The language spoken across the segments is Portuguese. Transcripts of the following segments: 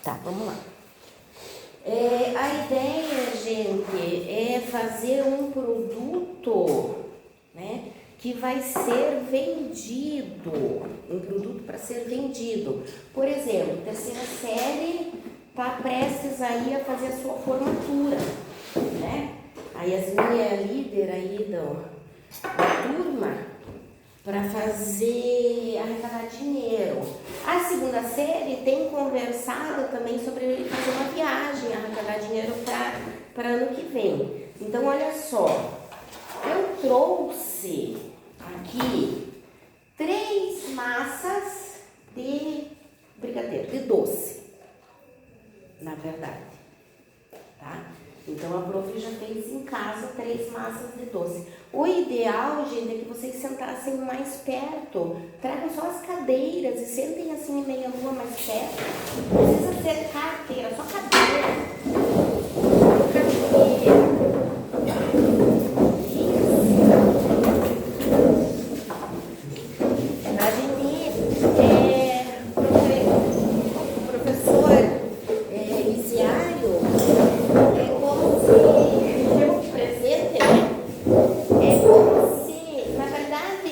Tá, vamos lá. A ideia, gente, é fazer um produto, né, que vai ser vendido, um produto para ser vendido. Por exemplo, terceira série está prestes aí a fazer a sua formatura, né? A Yasmin é a líder aí da turma para fazer arrecadar dinheiro. A segunda série tem conversado também sobre fazer uma viagem, arrecadar dinheiro para ano que vem. Então, olha só, eu trouxe aqui 3 massas de brigadeiro, de doce, na verdade, tá? Então, a prof já fez em casa 3 massas de doce. O ideal, gente, é que vocês sentassem mais perto. Tragam só as cadeiras e sentem assim em meia lua mais perto. Não precisa ser carteira, só cadeira. Cadeira. A gente, professor Isiário, como se deu um presente, né? Como se, na verdade,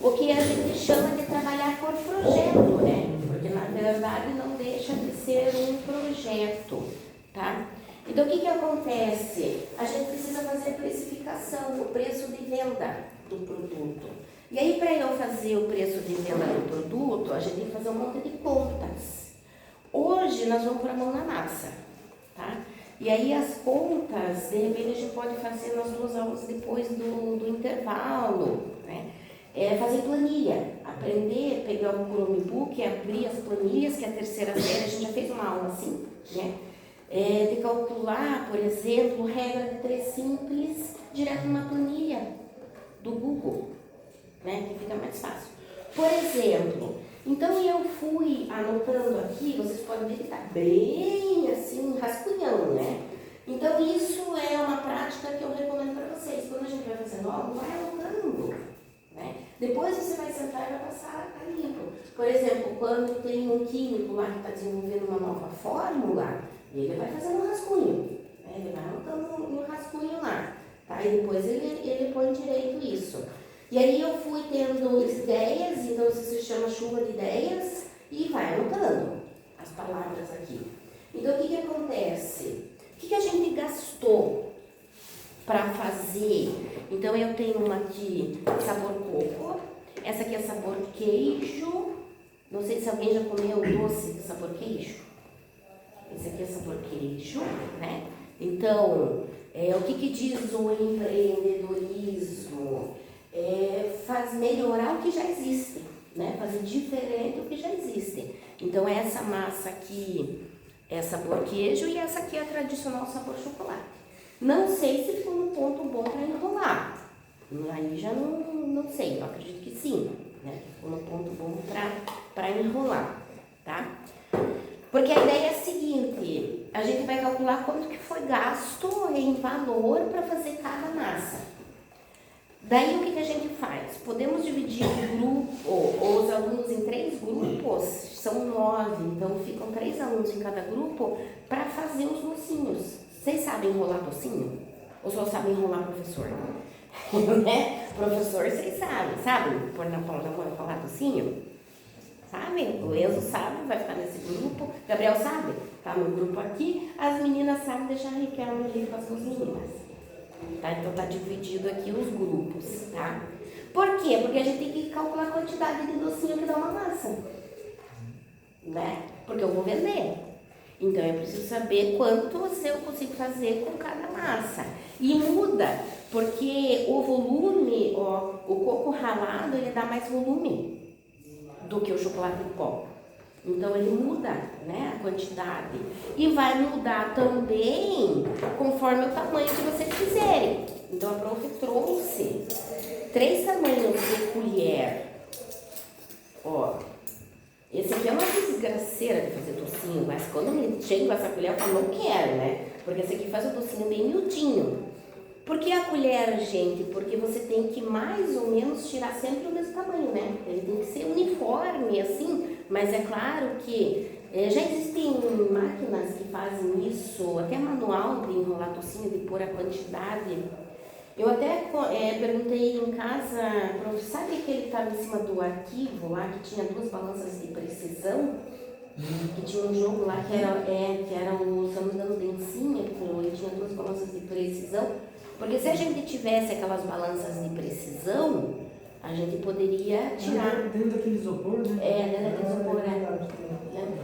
o que a gente chama de trabalhar por projeto, né? Porque, na verdade, não deixa de ser um projeto, tá? Então, o que acontece? A gente precisa fazer a precificação, o preço de venda do produto. E aí, para eu fazer o preço de venda do produto, a gente tem que fazer um monte de contas. Hoje, nós vamos pôr a mão na massa, tá? E aí, as contas, de repente, a gente pode fazer nas 2 aulas depois do intervalo, né? Fazer planilha, aprender, pegar o Chromebook, abrir as planilhas, que é a terceira série, a gente já fez uma aula assim, né? De calcular, por exemplo, regra de 3 simples, direto numa planilha do Google, né? Que fica mais fácil. Por exemplo, então eu fui anotando aqui, vocês podem ver que está bem assim, rascunhando, né? Então isso é uma prática que eu recomendo para vocês. Quando a gente vai fazendo algo, vai anotando, né? Depois você vai sentar e vai passar a limpo. Por exemplo, quando tem um químico lá que está desenvolvendo uma nova fórmula, ele vai fazendo um rascunho, né? Ele vai anotando um rascunho lá, tá? E depois ele põe direito isso. E aí eu fui tendo ideias, então isso se chama chuva de ideias, e vai anotando as palavras aqui. Então o que acontece? O que a gente gastou para fazer? Então eu tenho uma aqui, sabor coco, essa aqui é sabor queijo, não sei se alguém já comeu doce de sabor queijo. Esse aqui é sabor queijo, né? Então, o que diz o empreendedorismo? Faz melhorar o que já existe, né? Fazer diferente do que já existe. Então, essa massa aqui é sabor queijo e essa aqui é a tradicional sabor chocolate. Não sei se ficou no ponto bom para enrolar. Aí já não sei, eu acredito que sim, né? Ficou no ponto bom para enrolar, tá? Porque a ideia é a seguinte, a gente vai calcular quanto que foi gasto em valor para fazer cada massa. Daí o que a gente faz? Podemos dividir o grupo, os alunos em 3 grupos, são 9, então ficam 3 alunos em cada grupo para fazer os docinhos. Vocês sabem enrolar docinho? Ou só sabem enrolar professor? Né? Professor, vocês sabem pôr na palma da mão e falar docinho? Sabe? O Enzo sabe, vai ficar nesse grupo. Gabriel sabe? Tá no grupo aqui. As meninas sabem deixar a Raquel no livro para as 2 meninas. Tá? Então tá dividido aqui os grupos, tá? Por quê? Porque a gente tem que calcular a quantidade de docinho que dá uma massa, né? Porque eu vou vender. Então eu preciso saber quanto eu consigo fazer com cada massa. E muda, porque o volume, o coco ralado, ele dá mais volume do que o chocolate em pó. Então ele muda, né, a quantidade. E vai mudar também conforme o tamanho que vocês quiserem. Então a prof trouxe 3 tamanhos de colher. Ó, esse aqui é uma desgraceira de fazer docinho, mas quando me chego com essa colher eu falo, não quero, né? Porque esse aqui faz o docinho bem miudinho. Por que a colher, gente? Porque você tem que mais ou menos tirar sempre o mesmo tamanho, né? Ele tem que ser uniforme, assim, mas é claro que Já existem máquinas que fazem isso, até manual de enrolar tocinho, de pôr a quantidade. Eu até perguntei em casa, prof, sabe aquele que estava em cima do arquivo lá, que tinha 2 balanças de precisão? Que tinha um jogo lá que era o, se eu não me engano, Densinha, que tinha 2 balanças de precisão. Porque se a gente tivesse aquelas balanças de precisão, a gente poderia tirar. Dentro daquele isopor, né? Dentro daquele isopor,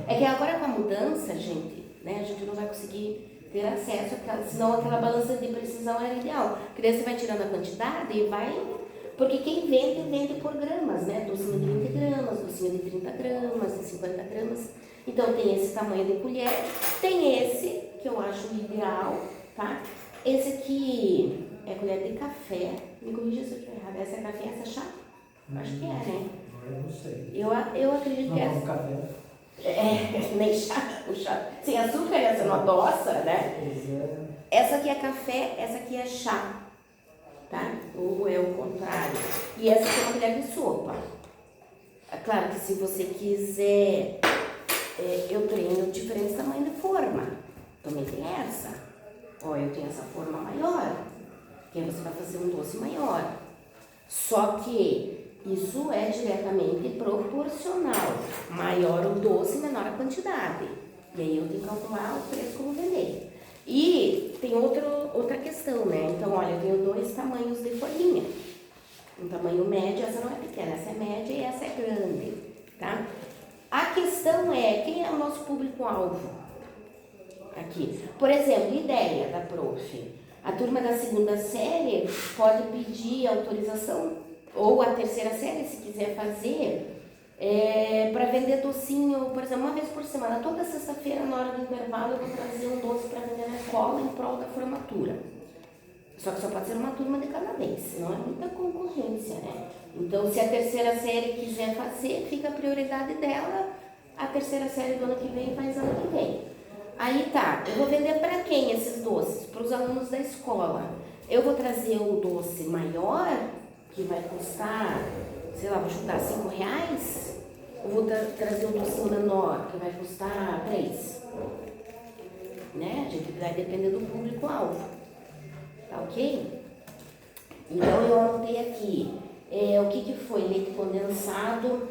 É que agora com a mudança, gente, né, a gente não vai conseguir ter acesso àquela, senão aquela balança de precisão era ideal. Porque daí você vai tirando a quantidade e vai. Porque quem vende por gramas, né? Docinho de 20 gramas, docinho de 30 gramas, de 50 gramas. Então tem esse tamanho de colher. Tem esse, que eu acho ideal, tá? Esse aqui é colher de café. Me corrija se eu estiver errado. Essa é café, essa é chá? Acho que é, né? Eu não sei. Eu acredito que Não, essa. café. Nem chá, o chá. Sem açúcar, essa não adoça, né? Essa aqui é café, essa aqui é chá. Tá? Ou é o contrário. E essa aqui é uma colher de sopa. É claro que se você quiser, eu tenho diferentes tamanhos de forma. Também tem essa. Ó, eu tenho essa forma maior, que aí você vai fazer um doce maior. Só que isso é diretamente proporcional. Maior o doce, menor a quantidade. E aí eu tenho que calcular o preço que eu vou vender. E tem outra questão, né? Então, olha, eu tenho 2 tamanhos de folhinha. Um tamanho médio, essa não é pequena, essa é média e essa é grande, tá? A questão é, quem é o nosso público-alvo aqui? Por exemplo, ideia da prof. A turma da 2ª série pode pedir autorização, ou a 3ª série, se quiser fazer, para vender docinho, por exemplo, uma vez por semana. Toda sexta-feira, na hora do intervalo, eu vou trazer um doce para vender na escola em prol da formatura. Só que só pode ser uma turma de cada vez, senão é muita concorrência, né? Então, se a 3ª série quiser fazer, fica a prioridade dela, a 3ª série do ano que vem faz ano que vem. Aí tá, eu vou vender para quem esses doces? Para os alunos da escola. Eu vou trazer o doce maior, que vai custar, sei lá, vou chutar R$5, ou vou trazer um docinho menor, que vai custar 3. Né? A gente vai depender do público-alvo. Tá ok? Então eu anotei aqui, o que foi? Leite condensado,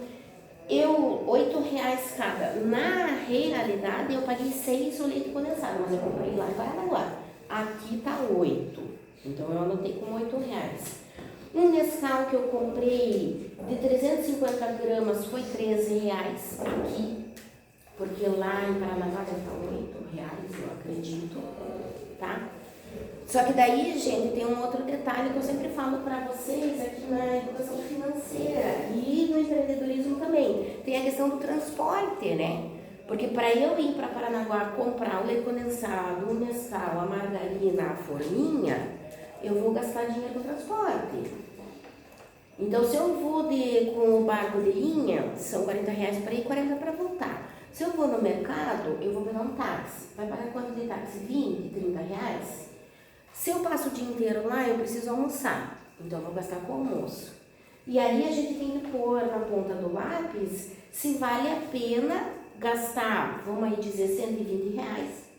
R$8 cada. Na realidade eu paguei 6 o leite condensado, mas eu comprei lá em Paranaguá. Aqui tá 8, então eu anotei com R$8. Um Nescau que eu comprei de 350 gramas foi R$13 aqui, porque lá em Paranaguá deve estar R$8, eu acredito, tá? Só que daí, gente, tem um outro detalhe que eu sempre falo para vocês aqui na educação financeira e no empreendedorismo também. Tem a questão do transporte, né? Porque para eu ir para Paranaguá comprar o leite condensado, o Nescau, a margarina, a forminha, eu vou gastar dinheiro com transporte. Então, se eu vou com o barco de linha, são R$40 para ir e 40 para voltar. Se eu vou no mercado, eu vou pegar um táxi. Vai pagar quanto de táxi? 20, R$30? Se eu passo o dia inteiro lá, eu preciso almoçar. Então, eu vou gastar com almoço. E aí, a gente tem que pôr na ponta do lápis se vale a pena gastar, vamos aí dizer, R$120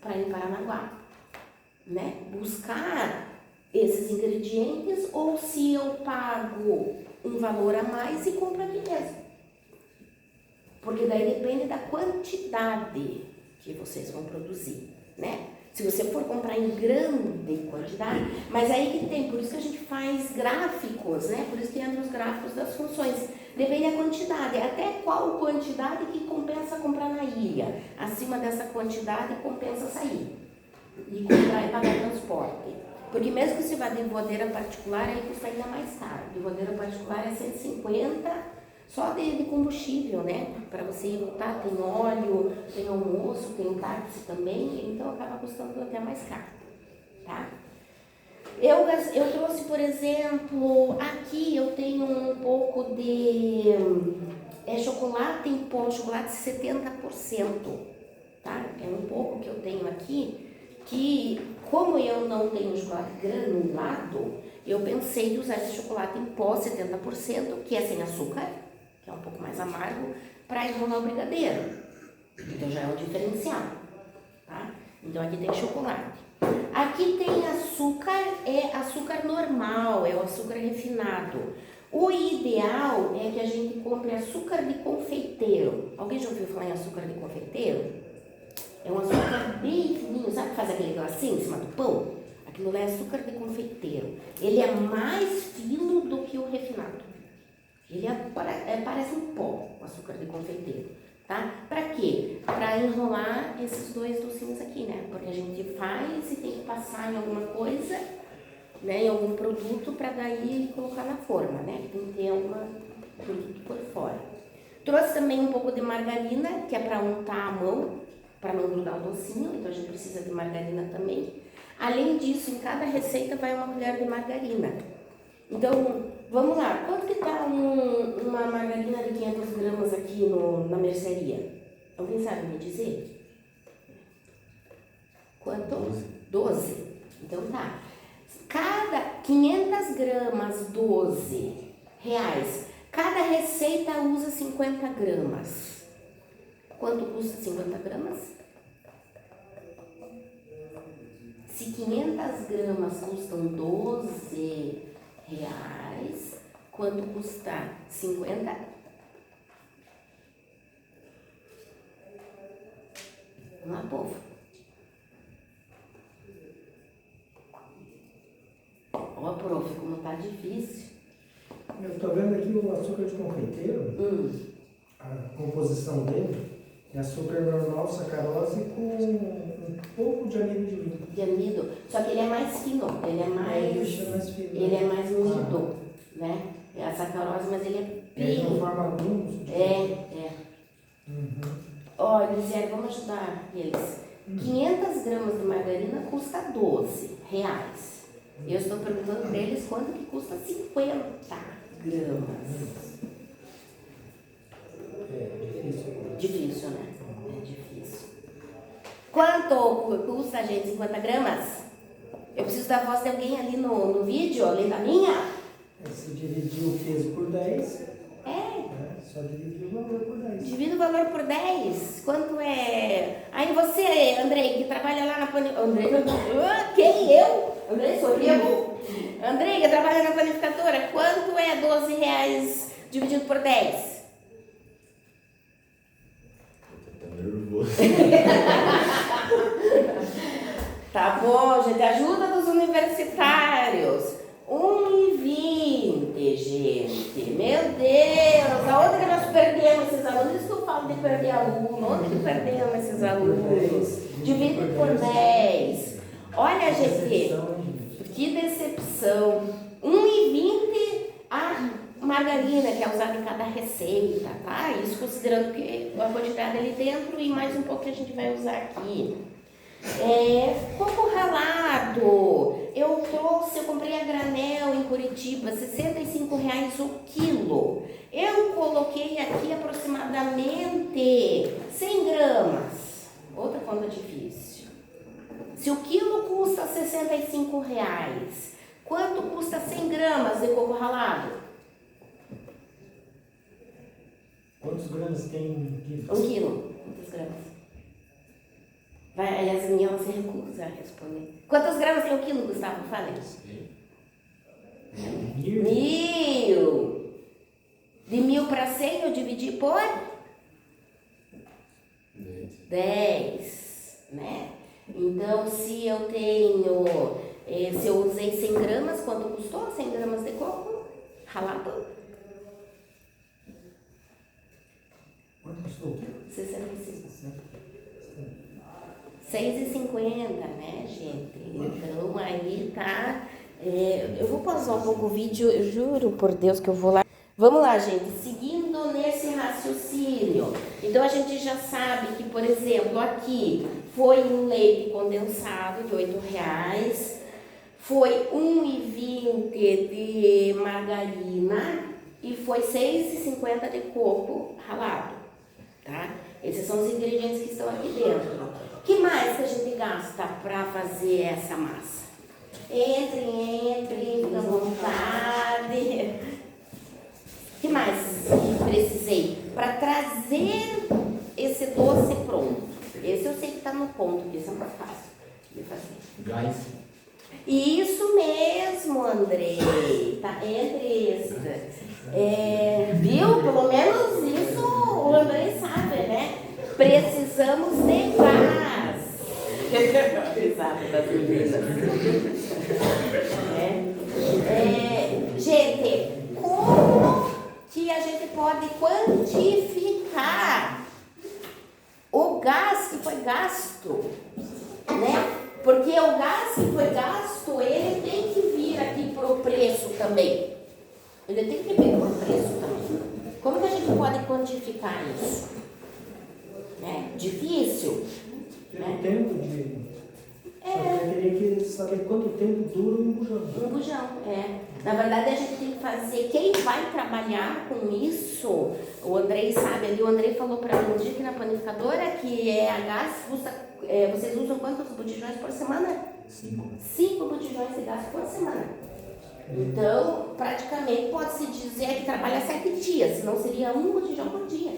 para ir em Paranaguá. Né? Buscar esses ingredientes ou se eu pago um valor a mais e compro aqui mesmo. Porque daí depende da quantidade que vocês vão produzir, né? Se você for comprar em grande quantidade, mas aí que tem, por isso que a gente faz gráficos, né? Por isso que entra os gráficos das funções. Depende da quantidade, até qual quantidade que compensa comprar na ilha. Acima dessa quantidade compensa sair e comprar e pagar transporte. Porque mesmo que você vá de voadeira particular, aí custa ainda mais caro. De voadeira particular é 150 só de combustível, né? Para você ir voltar, tem óleo, tem almoço, tem táxi também, então acaba custando até mais caro, tá? Eu trouxe, por exemplo, aqui eu tenho um pouco de chocolate em pó, chocolate 70%, tá? É um pouco que eu tenho aqui, que como eu não tenho chocolate granulado, eu pensei em usar esse chocolate em pó 70%, que é sem açúcar, que é um pouco mais amargo, para enrolar o brigadeiro. Então já é um diferencial, tá? Então aqui tem chocolate. Aqui tem açúcar, é açúcar normal, é o açúcar refinado. O ideal é que a gente compre açúcar de confeiteiro. Alguém já ouviu falar em açúcar de confeiteiro? É um açúcar bem fininho, sabe que faz aquele glacinho em cima do pão? Aquilo lá é açúcar de confeiteiro. Ele é mais fino do que o refinado. Ele parece um pó, o açúcar de confeiteiro, tá? Pra quê? Pra enrolar esses dois docinhos aqui, né? Porque a gente faz e tem que passar em alguma coisa, né? Em algum produto pra daí colocar na forma, né? Tem que ter algum produto por fora. Trouxe também um pouco de margarina, que é pra untar a mão, pra não grudar o docinho, então a gente precisa de margarina também. Além disso, em cada receita vai uma colher de margarina. Então, vamos lá. Quanto que tá uma margarina de 500 gramas aqui na mercearia? Alguém sabe me dizer? Quanto? 12. Então tá. Cada 500 gramas, 12 reais. Cada receita usa 50 gramas. Quanto custa 50 gramas? Se 500 gramas custam 12 reais, quanto custa 50? Vamos lá, povo. Ó, prof, como tá difícil. Eu tô vendo aqui o açúcar de confeiteiro, a composição dele é açúcar normal, sacarose com um pouco de amido de milho. De amido, só que ele é mais fino, ele é mais fino. Ele é mais moído, né? É a sacarose, mas ele é Ele bem... não forma grumos. É. Uhum. Ó, Elisiane, vamos ajudar eles. 500 gramas de margarina custa 12 reais. Eu estou perguntando para eles quanto que custa 50 gramas. É difícil. Difícil, né? É difícil. Quanto custa, gente, 50 gramas? Eu preciso da voz de alguém ali no vídeo, além da minha? Se dividir o peso por 10, É. só dividir o valor por 10. Divida o valor por 10. Quanto é? Aí você, Andrei, que trabalha lá na panificadora. Andrei, quem? Eu? Andrei, sou eu. Andrei, que trabalha na panificadora. Quanto é 12 reais dividido por 10? Tá nervoso. Tá bom, gente. Ajuda dos universitários. 1,20, gente. Meu Deus. Aonde que nós perdemos esses alunos? Isso que eu falo de perder aluno. Onde que perdemos esses alunos? Divide por 10. Olha, gente. Que decepção. 1,20 a margarina que é usada em cada receita, tá? Isso considerando que a quantidade ali dentro e mais um pouco que a gente vai usar aqui. Coco ralado. Eu comprei a granel em Curitiba, R$65 o quilo. Eu coloquei aqui aproximadamente 100 gramas. Outra conta difícil. Se o quilo custa R$65, quanto custa 100 gramas de coco ralado? Quantos gramas tem um quilo? 1 quilo. Quantos gramas? Vai, a Yasmin, ela se recusa a responder. Quantos gramas tem 1 quilo, Gustavo? Fala. 1.000. De 1.000 para 100 eu dividi por 10, né? Então, se eu usei 100 gramas, quanto custou 100 gramas de coco ralado? Quanto custou o quilo? 65. 6,50, né, gente? Então, aí tá... eu vou pausar um pouco o vídeo, eu juro por Deus que eu vou lá. Vamos lá, gente, seguindo nesse raciocínio. Então, a gente já sabe que, por exemplo, aqui foi um leite condensado de R$8, foi 1,20 de margarina e foi 6,50 de coco ralado, tá? Esses são os ingredientes que estão aqui dentro. O que mais que a gente gasta para fazer essa massa? Entre, fica à vontade. O que mais que precisei? Para trazer esse doce pronto. Esse eu sei que está no ponto, que isso é mais fácil de fazer. Gás. Isso mesmo, Andrei. Tá entre esses. Viu? Pelo menos isso o Andrei sabe, né? Precisamos de paz. Exato, das meninas. Gente, como que a gente pode quantificar o gás que foi gasto, né? Porque o gás que foi gasto, ele tem que vir aqui para o preço também. Ele tem que vir para o preço também. Como que a gente pode quantificar isso? Né? Difícil? O tempo de... Só que eu teria que saber quanto tempo dura um bujão. Um bujão, Na verdade, a gente tem que fazer... Quem vai trabalhar com isso, o Andrei sabe ali, o Andrei falou para mim um dia aqui na panificadora que a gás vocês usam quantos botijões por semana? 5. 5 botijões de gás por semana. Então, praticamente pode-se dizer que trabalha 7 dias, senão seria um botijão por dia,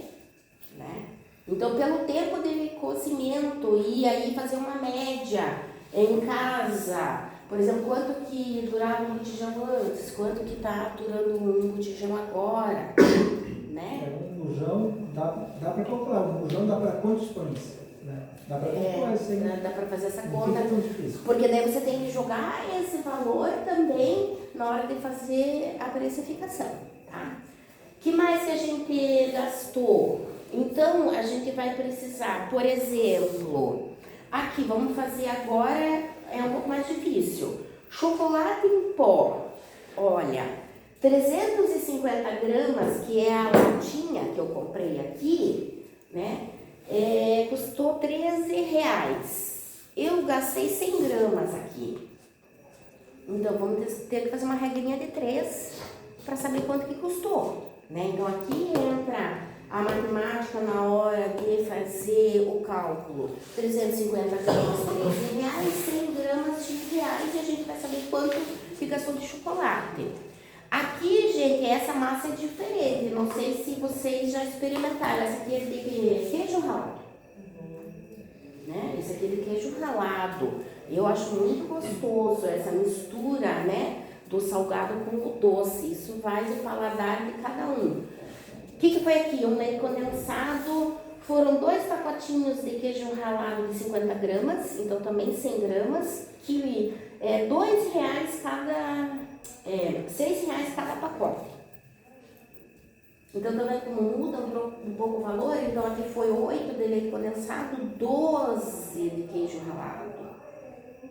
né? Então, pelo tempo de cozimento, e aí fazer uma média em casa, por exemplo, quanto que durava um botijão antes, quanto que está durando um botijão agora, né? Um bujão, dá para calcular, um bujão dá para quantos pães? Né? Dá para calcular isso aí. Dá para fazer essa Não conta, fica tão difícil. porque daí você tem que jogar esse valor também na hora de fazer a precificação, tá? Que mais que a gente gastou? Então, a gente vai precisar, por exemplo, aqui, vamos fazer agora, é um pouco mais difícil. Chocolate em pó, olha, 350 gramas, que é a latinha que eu comprei aqui, né, custou R$13. Eu gastei 100 gramas aqui. Então, vamos ter que fazer uma regrinha de 3 para saber quanto que custou, né? Então, aqui entra a matemática na hora de fazer o cálculo. 350 gramas, R$13, 100 gramas, R$5, e a gente vai saber quanto que gastou de chocolate. Aqui, gente, essa massa é diferente. Não sei se vocês já experimentaram. Essa aqui é de queijo ralado. Né? Esse aqui é de queijo ralado. Eu acho muito gostoso essa mistura, né, do salgado com o doce. Isso vai do paladar de cada um. O que foi aqui? Um leite condensado, foram 2 pacotinhos de queijo ralado de 50 gramas, então também 100 gramas, que é R$2 cada, R$6 cada pacote. Então, também como muda um pouco o valor, então aqui foi 8 de leite condensado, 12 de queijo ralado.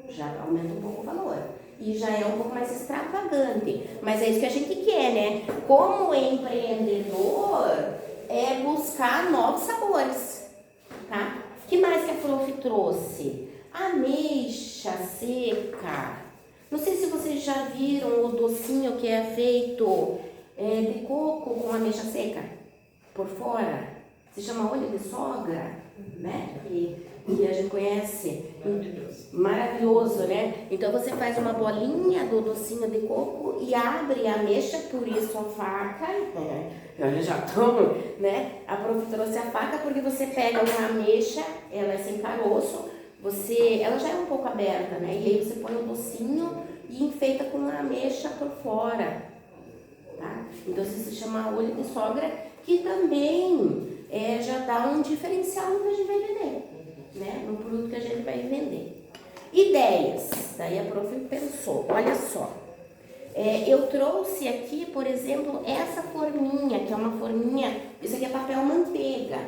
Já aumenta um pouco o valor. E já é um pouco mais extravagante. Mas é isso que a gente quer, né? Como empreendedor, é buscar novos sabores, tá? O que mais que a prof trouxe? Ameixa seca. Não sei se vocês já viram o docinho que é feito de coco com ameixa seca por fora. Se chama olho de sogra, né? Que a gente conhece. Maravilhoso, né? Então você faz uma bolinha do docinho de coco e abre a ameixa, por isso a faca. Olha, já tomo, né? A prof trouxe a faca porque você pega uma ameixa, ela é sem caroço, ela já é um pouco aberta, né? E aí você põe o docinho e enfeita com a ameixa por fora, tá? Então isso se chama olho de sogra, que também já dá um diferencial no que a gente vai vender, né? No produto que a gente vai vender. Ideias. Daí a prof pensou, olha só. Eu trouxe aqui, por exemplo, essa forminha, que é uma forminha, isso aqui é papel manteiga,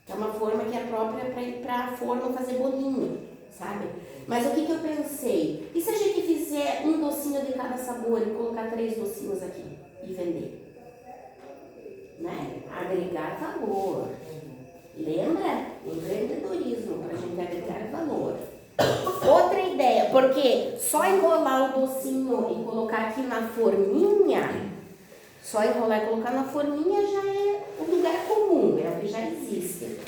que é uma forma que é própria para ir para forno fazer bolinho, sabe? Mas o que eu pensei? E se a gente fizer um docinho de cada sabor e colocar 3 docinhos aqui e vender? Né? Agregar valor. Lembra? Empreendedorismo, para a gente agregar valor. Outra ideia, porque só enrolar o docinho e colocar aqui na forminha, só enrolar e colocar na forminha já é um lugar comum, é o que já existe.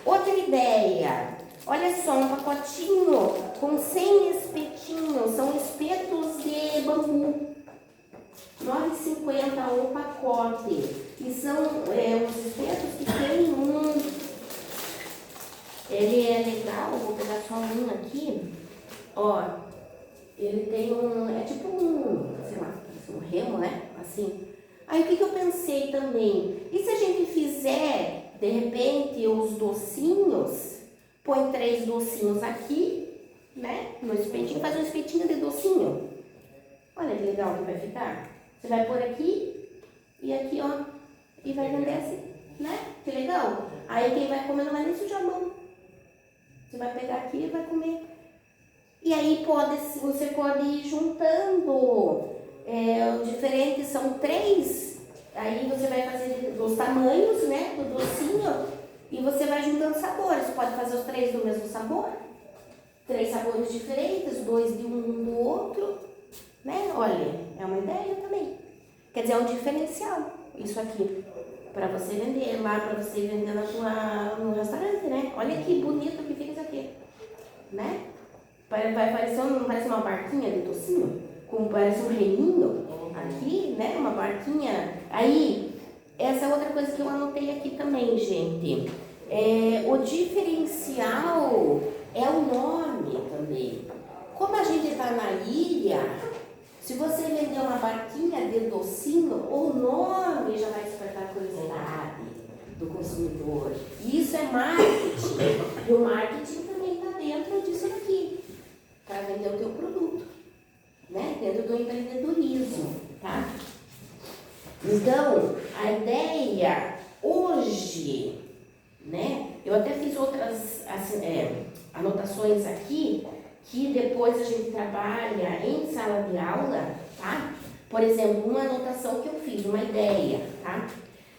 Outra ideia, olha só, um pacotinho com 100 espetinhos, são espetos de bambu, R$9,50 o pacote, e são os espetos que tem Ele é legal, vou pegar só um aqui. Ó, ele tem é tipo sei lá, parece um remo, né? Assim. Aí o que eu pensei também? E se a gente fizer, de repente, os docinhos, põe 3 docinhos aqui, né? No espetinho, faz um espetinho de docinho. Olha que legal que vai ficar. Você vai pôr aqui e aqui, ó, e vai vender assim, né? Que legal. Aí quem vai comer não vai nem sujar a mão. Você vai pegar aqui e vai comer. E aí você pode ir juntando diferentes, são 3. Aí você vai fazer os tamanhos, né, do docinho e você vai juntando sabores. Você pode fazer os 3 do mesmo sabor, 3 sabores diferentes, 2 de um do outro, né? Olha, é uma ideia também. Quer dizer, é um diferencial isso aqui para você vender lá, para você vender no restaurante, né? Olha que bonito que fica isso aqui, né? Vai parecer parece uma barquinha de docinho, parece um reninho aqui, né? Uma barquinha. Aí, essa é outra coisa que eu anotei aqui também, gente. O diferencial é o nome também. Como a gente está na ilha, se você vender uma barquinha de docinho, o nome já vai despertar a curiosidade do consumidor. E isso é marketing. E o marketing também está dentro disso aqui, para vender o teu produto, né? Dentro do empreendedorismo, tá? Então, a ideia hoje, né? Eu até fiz outras anotações aqui, que depois a gente trabalha em sala de aula, tá? Por exemplo, uma anotação que eu fiz, uma ideia, tá?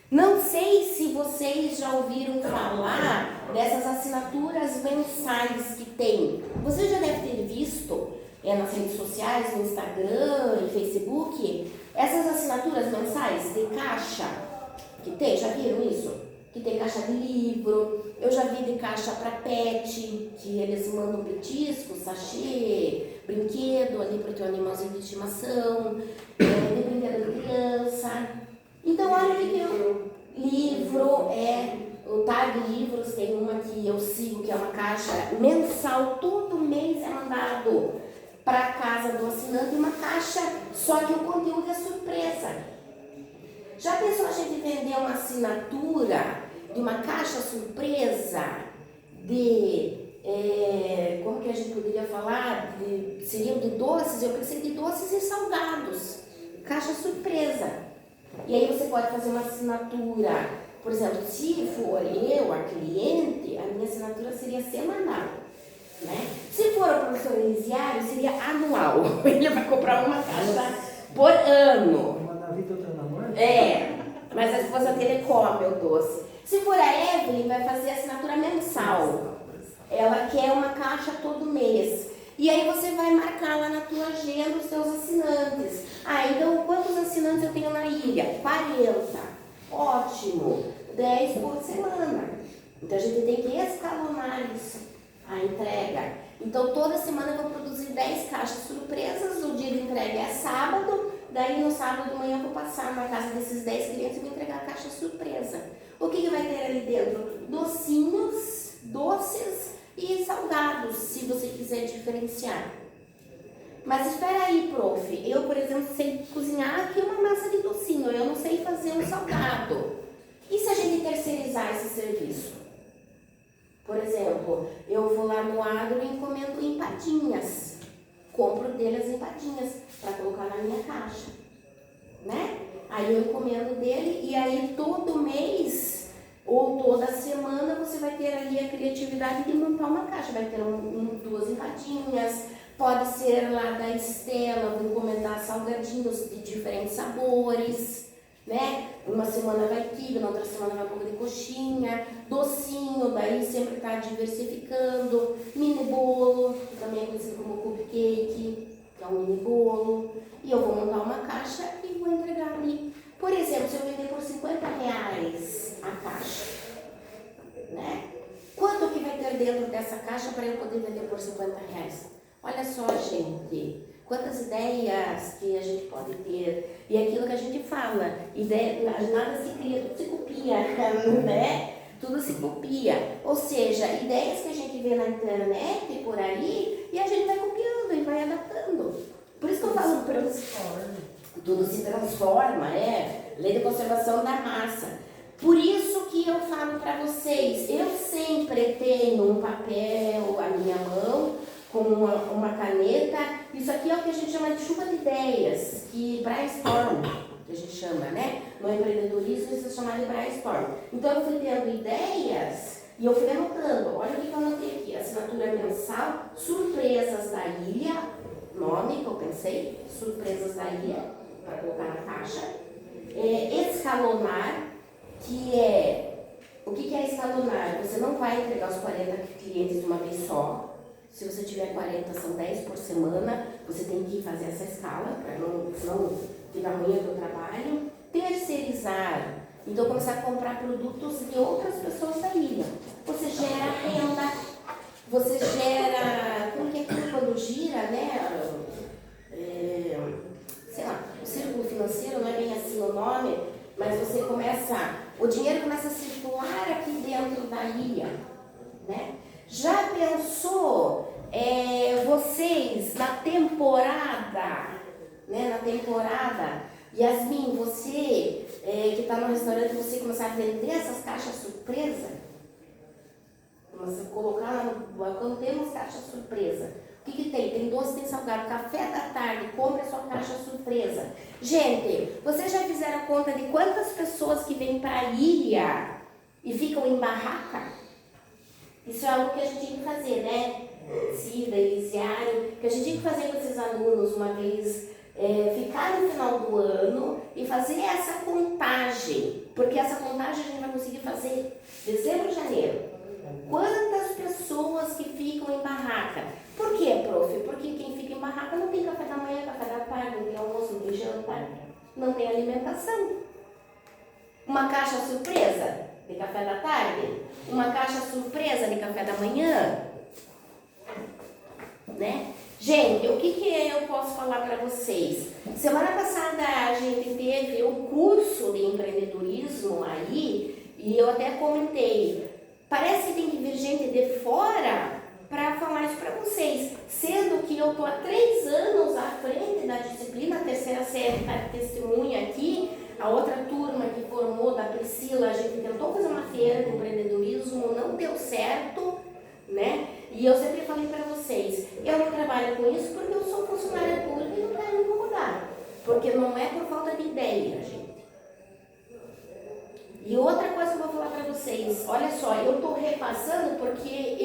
Não sei se vocês já ouviram falar dessas assinaturas mensais que tem. Você já deve ter visto nas redes sociais, no Instagram e Facebook, essas assinaturas mensais de caixa que tem, já viram isso? Que tem caixa de livro, eu já vi de caixa para pet, que eles mandam petisco, sachê, brinquedo ali para o teu animalzinho de estimação, de brinquedo de criança. Então, olha que livro o Tag Livros tem uma que eu sigo, que é uma caixa mensal, todo mês é mandado para a casa do assinante uma caixa, só que o conteúdo é surpresa. Já pensou a gente vender uma assinatura de uma caixa surpresa como que a gente poderia falar? Seriam de doces? Eu pensei de doces e salgados. Caixa surpresa. E aí você pode fazer uma assinatura, por exemplo, se for eu, a cliente, a minha assinatura seria semanal, né? Se for o professor Elisiário, seria anual. Ele vai comprar uma caixa por ano. Uma na vida, outra na morte? Mas se fosse a Telecom, eu doce. Se for a Evelyn, vai fazer assinatura mensal. Ela quer uma caixa todo mês. E aí você vai marcar lá na tua agenda os seus assinantes. Então quantos assinantes eu tenho na ilha? 40. Ótimo. 10 por semana. Então a gente tem que escalonar isso, a entrega. Então toda semana eu vou produzir 10 caixas surpresas. O dia de entrega é sábado. Daí no sábado de manhã eu vou passar na casa desses 10 clientes e vou entregar a caixa surpresa. O que vai ter ali dentro? Docinhos, doces e salgados, se você quiser diferenciar. Mas espera aí, prof. Eu, por exemplo, sei cozinhar aqui uma massa de docinho, eu não sei fazer um salgado. E se a gente terceirizar esse serviço? Por exemplo, eu vou lá no agro e encomendo empadinhas. Compro dele as empadinhas para colocar na minha caixa, né? Aí eu encomendo dele e aí todo mês ou toda semana você vai ter ali a criatividade de montar uma caixa. Vai ter 2 empadinhas, pode ser lá da Estela, vou encomendar salgadinhos de diferentes sabores, né? Uma semana vai quibe, na outra semana vai um pouco de coxinha, docinho, daí sempre está diversificando, mini bolo, que também é conhecido como cupcake, que é um mini bolo, e eu vou montar uma caixa e vou entregar ali. Por exemplo, se eu vender por R$50 a caixa, né? Quanto que vai ter dentro dessa caixa para eu poder vender por R$50? Olha só, gente, quantas ideias que a gente pode ter. E aquilo que a gente fala, ideia, nada se cria, tudo se copia, né? tudo se copia. Ou seja, ideias que a gente vê na internet por aí e a gente vai copiando e vai adaptando. Por isso que eu falo para tudo se transforma, lei de conservação da massa. Por isso que eu falo para vocês, eu sempre tenho um papel à minha mão, com uma caneta. Isso aqui é o que a gente chama de chuva de ideias, que brainstorm, que a gente chama, né? No empreendedorismo isso é chamado de brainstorm. Então eu fui tendo ideias e eu fui anotando. Olha o que eu anotei aqui, assinatura mensal, surpresas da ilha, nome que eu pensei, surpresas da ilha, para colocar na caixa. Escalonar, que o que é escalonar? Você não vai entregar os 40 clientes de uma vez só. Se você tiver 40, são 10 por semana, você tem que fazer essa escala, para senão fica ruim o trabalho. Terceirizar, então começar a comprar produtos de outras pessoas da ilha. Você gera renda, você gera, como que é aquilo quando gira, né? Sei lá, o círculo financeiro, não é bem assim o nome, mas você o dinheiro começa a circular aqui dentro da ilha, né? Já pensou vocês na temporada, né? Na temporada, Yasmin, você que está no restaurante, você começar a vender essas caixas surpresa? Começa a colocar lá no balcão, temos caixa surpresa. O que tem? Tem doce, tem salgado, café da tarde, compre a sua caixa surpresa. Gente, vocês já fizeram conta de quantas pessoas que vêm para a ilha e ficam em barraca? Isso é algo que a gente tinha que fazer, né? Cida, Elisiário, que a gente tinha que fazer com esses alunos uma vez, ficar no final do ano e fazer essa contagem, porque essa contagem a gente vai conseguir fazer dezembro, janeiro. Quantas pessoas que ficam em barraca? Por quê, prof? Porque quem fica em barraca não tem café da manhã, café da tarde, não tem almoço, não tem jantar, não tem alimentação. Uma caixa surpresa de café da tarde, uma caixa surpresa de café da manhã, né? Gente, o que eu posso falar para vocês? Semana passada a gente teve um curso de empreendedorismo aí e eu até comentei. Parece que tem que vir gente de fora para falar isso para vocês, sendo que eu estou há 3 anos à frente da disciplina, a terceira série está testemunha aqui, a outra turma que formou, da Priscila, a gente tentou fazer uma feira de empreendedorismo, não deu certo, né? E eu sempre falei para vocês, eu não trabalho com isso porque eu sou funcionária pública e não quero me incomodar, porque não é por falta de ideia, gente. E outra coisa que eu vou falar para vocês, olha só, eu estou repassando porque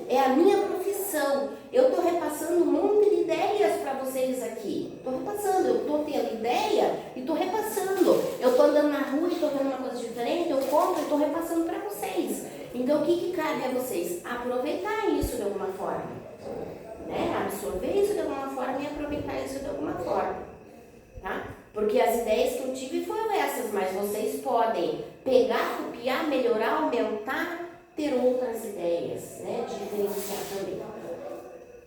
é a minha profissão, eu estou repassando um monte de ideias para vocês aqui, estou repassando, eu estou tendo ideia e estou repassando, eu estou andando na rua e estou vendo uma coisa diferente, eu compro e estou repassando para vocês. Então o que cabe a vocês? Aproveitar isso de alguma forma, né? Absorver isso de alguma forma e aproveitar isso de alguma forma, tá? Porque as ideias que eu tive foram essas, mas vocês podem pegar, copiar, melhorar, aumentar, ter outras ideias, né? Diferenciar também,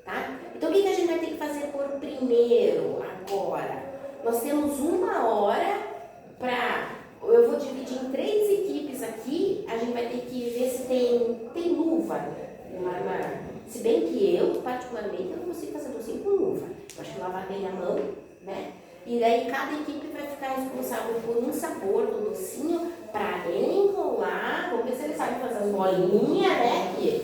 tá? Então o que a gente vai ter que fazer por primeiro agora? Nós temos 1 hora para... Eu vou dividir em 3 equipes aqui, a gente vai ter que ver se tem luva. Se bem que eu, particularmente, eu não consigo fazer docinho com luva. Eu acho que lavar bem a mão, né? E daí cada equipe vai ficar responsável por um sabor do docinho para enrolar. Vamos ver se eles sabem fazer as bolinhas, né?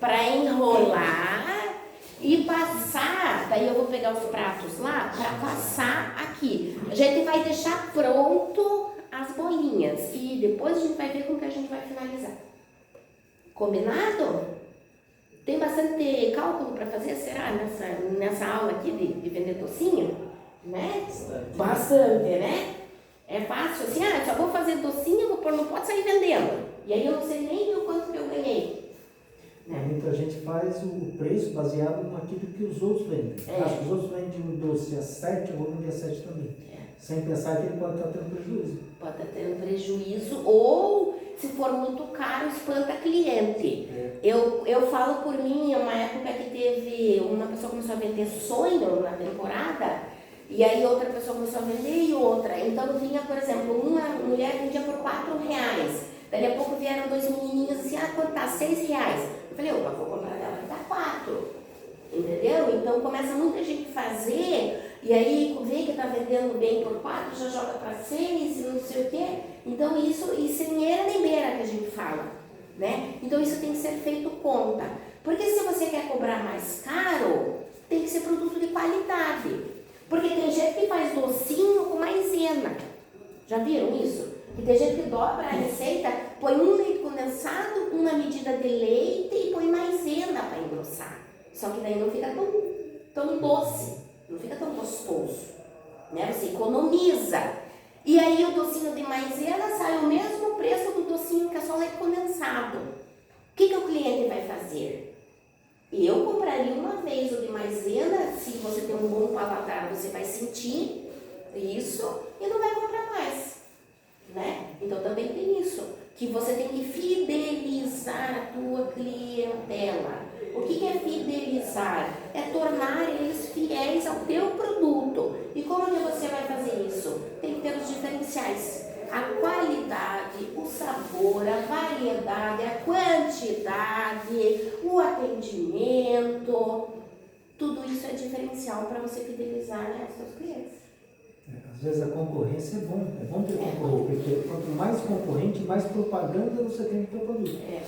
Para enrolar e passar. Daí eu vou pegar os pratos lá para passar aqui. A gente vai deixar pronto as bolinhas e depois a gente vai ver como que a gente vai finalizar. Combinado? Tem bastante cálculo para fazer, será? Nessa aula aqui de vender docinho? Né? Bastante, né? É fácil assim, só vou fazer docinho, eu vou pôr no pote e sair vendendo. E aí eu não sei nem o quanto que eu ganhei. Né? Muita gente faz o preço baseado naquilo que os outros vendem. Acho que os outros vendem um doce a 7, eu vou vender a 7 também. Sem pensar que ele pode estar tendo prejuízo. Pode estar tendo prejuízo ou, se for muito caro, espanta cliente. Eu falo por mim, uma época que teve uma pessoa que começou a vender sonho na temporada, e aí outra pessoa começou a vender e outra. Então vinha, por exemplo, uma mulher vendia por R$4. Daí a pouco vieram 2 menininhos assim, quanto tá? R$6. Eu falei, opa, vou comprar dela que dá 4. Entendeu? Então começa muita gente fazer, e aí vê que tá vendendo bem por 4, já joga para 6 e não sei o quê. Então isso, e sem eira nem beira que a gente fala, né? Então isso tem que ser feito conta. Porque se você quer cobrar mais caro, tem que ser produto de qualidade. Porque tem gente que faz docinho com maisena. Já viram isso? E tem gente que dobra a receita, põe um leite condensado, uma medida de leite e põe maisena para engrossar. Só que daí não fica tão doce, não fica tão gostoso, né? Você economiza. E aí o docinho de maisena sai o mesmo preço do docinho que é só leite condensado. O que o cliente vai fazer? Eu compraria uma vez o de maisena, se você tem um bom paladar, você vai sentir isso e não vai comprar mais, né? Então também tem isso, que você tem que fidelizar a tua clientela. O que é fidelizar? É tornar eles fiéis ao teu produto. E como que você vai fazer isso? Tem que ter os diferenciais. A qualidade, o sabor, a variedade, a quantidade, o atendimento. Tudo isso é diferencial para você fidelizar, né, os seus clientes. Às vezes a concorrência é bom ter concorrência, porque quanto mais concorrente, mais propaganda você tem no seu produto. Né?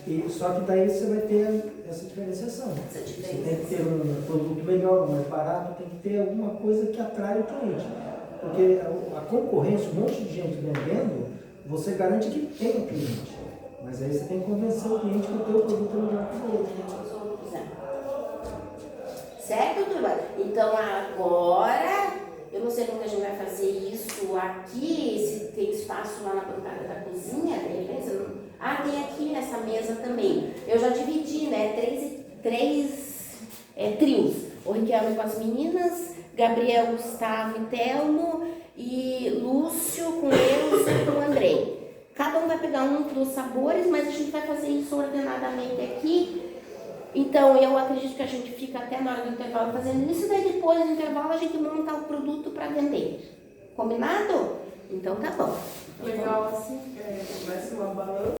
E, só que daí você vai ter essa diferenciação. Você tem que ter um produto melhor, mais barato, tem que ter alguma coisa que atrai o cliente. Porque a concorrência, um monte de gente vendendo, você garante que tem o cliente. Mas aí você tem que convencer o cliente que o teu produto é melhor que o outro. Certo, turma? Então agora, eu não sei como que a gente vai fazer isso aqui, se tem espaço lá na bancada da cozinha, de repente. Tem aqui nessa mesa também. Eu já dividi, né? Três trios. O Riquelme com as meninas, Gabriel, Gustavo e Telmo, e Lúcio com Elza e com o Andrei. Cada um vai pegar um dos sabores, mas a gente vai fazer isso ordenadamente aqui. Então, eu acredito que a gente fica até na hora do intervalo fazendo isso, daí depois do intervalo a gente monta o produto para vender. Combinado? Então tá bom. Legal assim, começa uma balança.